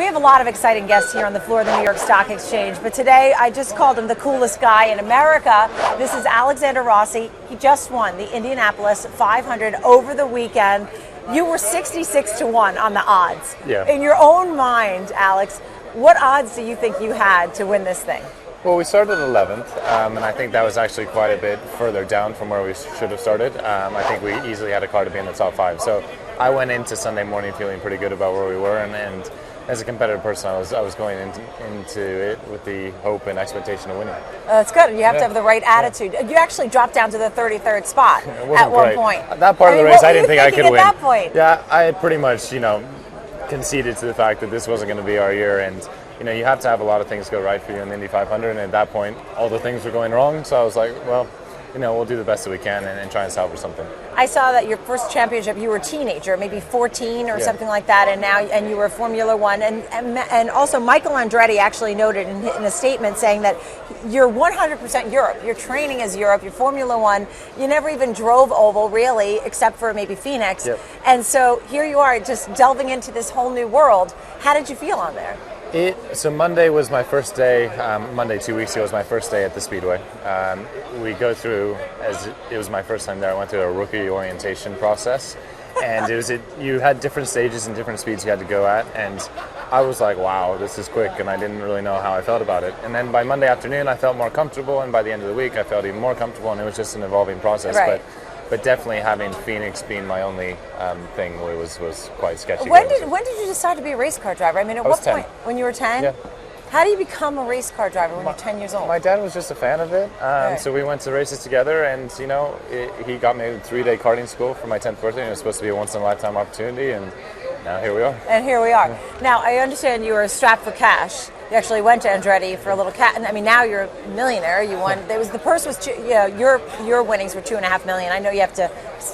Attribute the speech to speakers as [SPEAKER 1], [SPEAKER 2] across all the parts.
[SPEAKER 1] have a lot of exciting guests here on the floor of the New York Stock Exchange, but today I just called him the coolest guy in America. This is Alexander Rossi. He just won the Indianapolis 500 over the weekend. You were 66 to 1 on the odds.
[SPEAKER 2] Yeah.
[SPEAKER 1] In your own mind, Alex, what odds do you think you had to win this thing?
[SPEAKER 2] Well, we started 11th, and I think that was actually quite a bit further down from where we should have started. I think we easily had a car to be in the top 5. So I went into Sunday morning feeling pretty good about where we were, and as a competitive person, I was going into it with the hope and expectation of winning.
[SPEAKER 1] That's good. You have to have the right attitude. You actually dropped down to the 33rd spot at one point.
[SPEAKER 2] That part of the race, I didn't think I could win.
[SPEAKER 1] At that point?
[SPEAKER 2] Yeah, I had pretty much, conceded to the fact that this wasn't going to be our year, and you have to have a lot of things go right for you in the Indy 500, and at that point, all the things were going wrong, so I was like, well, we'll do the best that we can and try and salvage something.
[SPEAKER 1] I saw that your first championship, you were a teenager, maybe 14 or something like that, and you were Formula One, and also Michael Andretti actually noted in a statement saying that you're 100% Europe. Your training is Europe. You're Formula One. You never even drove oval, really, except for maybe Phoenix.
[SPEAKER 2] Yep.
[SPEAKER 1] And so here you are, just delving into this whole new world. How did you feel on there?
[SPEAKER 2] So Monday was my first day. Monday 2 weeks ago was my first day at the Speedway. We go through, as it was my first time there, I went through a rookie orientation process, and you had different stages and different speeds you had to go at, and I was like, wow, this is quick, and I didn't really know how I felt about it. And then by Monday afternoon, I felt more comfortable, and by the end of the week, I felt even more comfortable, and it was just an evolving process.
[SPEAKER 1] Right.
[SPEAKER 2] But definitely having Phoenix being my only thing was quite sketchy.
[SPEAKER 1] When did you decide to be a race car driver? I mean, at what
[SPEAKER 2] 10.
[SPEAKER 1] point? When you were 10?
[SPEAKER 2] Yeah.
[SPEAKER 1] How do you become a race car driver when you're 10 years old?
[SPEAKER 2] My dad was just a fan of it,
[SPEAKER 1] Right.
[SPEAKER 2] so we went to races together, and he got me a 3-day karting school for my 10th birthday, and it was supposed to be a once-in-a-lifetime opportunity, and now here we are.
[SPEAKER 1] And here we are. Now, I understand you were strapped for cash. You actually went to Andretti for a little and I mean, now you're a millionaire. You won. The purse was, your winnings were $2.5 million. I know you have to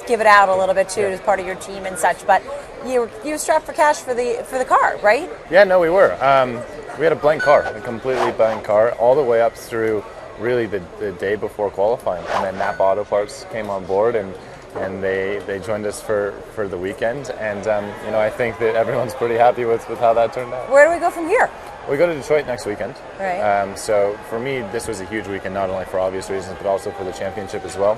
[SPEAKER 1] give it out a little bit too as part of your team and such, but you were strapped for cash for the car, right?
[SPEAKER 2] Yeah, no, we were. We had a blank car, a completely blank car, all the way up through really the day before qualifying, and then Napa Auto Parts came on board and they joined us for the weekend, and I think that everyone's pretty happy with how that turned out.
[SPEAKER 1] Where do we go from here?
[SPEAKER 2] We go to Detroit next weekend.
[SPEAKER 1] Right.
[SPEAKER 2] So for me, this was a huge weekend, not only for obvious reasons, but also for the championship as well.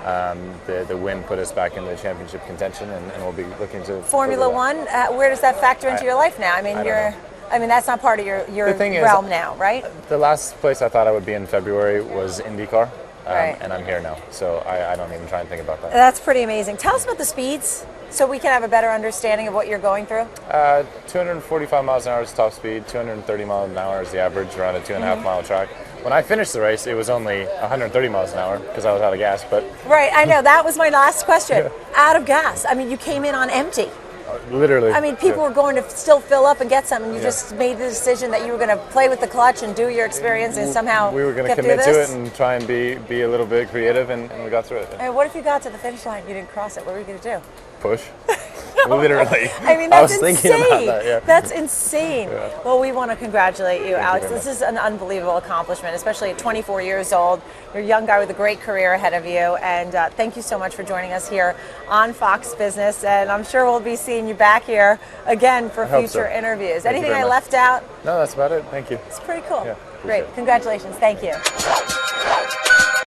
[SPEAKER 2] Mm-hmm. The win put us back in the championship contention, and we'll be looking to
[SPEAKER 1] Formula One. Where does that factor into your life now? I mean, that's not part of your realm now, right?
[SPEAKER 2] The last place I thought I would be in February was IndyCar.
[SPEAKER 1] Right.
[SPEAKER 2] And I'm here now, so I don't even try and think about that.
[SPEAKER 1] That's pretty amazing. Tell us about the speeds so we can have a better understanding of what you're going through.
[SPEAKER 2] 245 miles an hour is top speed, 230 miles an hour is the average around a 2.5 mile track. When I finished the race, it was only 130 miles an hour because I was out of gas. But
[SPEAKER 1] right, I know, that was my last question. Out of gas. I mean, you came in on empty.
[SPEAKER 2] Literally.
[SPEAKER 1] I mean, people were going to still fill up and get some, and you just made the decision that you were going to play with the clutch and do your experience and somehow
[SPEAKER 2] we were going to commit to it and try and be a little bit creative, and we got through it.
[SPEAKER 1] And what if you got to the finish line and you didn't cross it? What were you going to do?
[SPEAKER 2] Push. Literally.
[SPEAKER 1] I mean, that's
[SPEAKER 2] I was
[SPEAKER 1] insane.
[SPEAKER 2] thinking about that, yeah.
[SPEAKER 1] That's insane.
[SPEAKER 2] Yeah.
[SPEAKER 1] Well, we want to congratulate you, Alex.
[SPEAKER 2] Thank you very
[SPEAKER 1] This is an unbelievable accomplishment, especially at 24 years old. You're a young guy with a great career ahead of you, and thank you so much for joining us here on Fox Business, and I'm sure we'll be seeing you back here again for future interviews. Anything I left out?
[SPEAKER 2] No, that's about it. Thank you.
[SPEAKER 1] It's pretty cool.
[SPEAKER 2] Yeah,
[SPEAKER 1] Great. Congratulations. Thank you.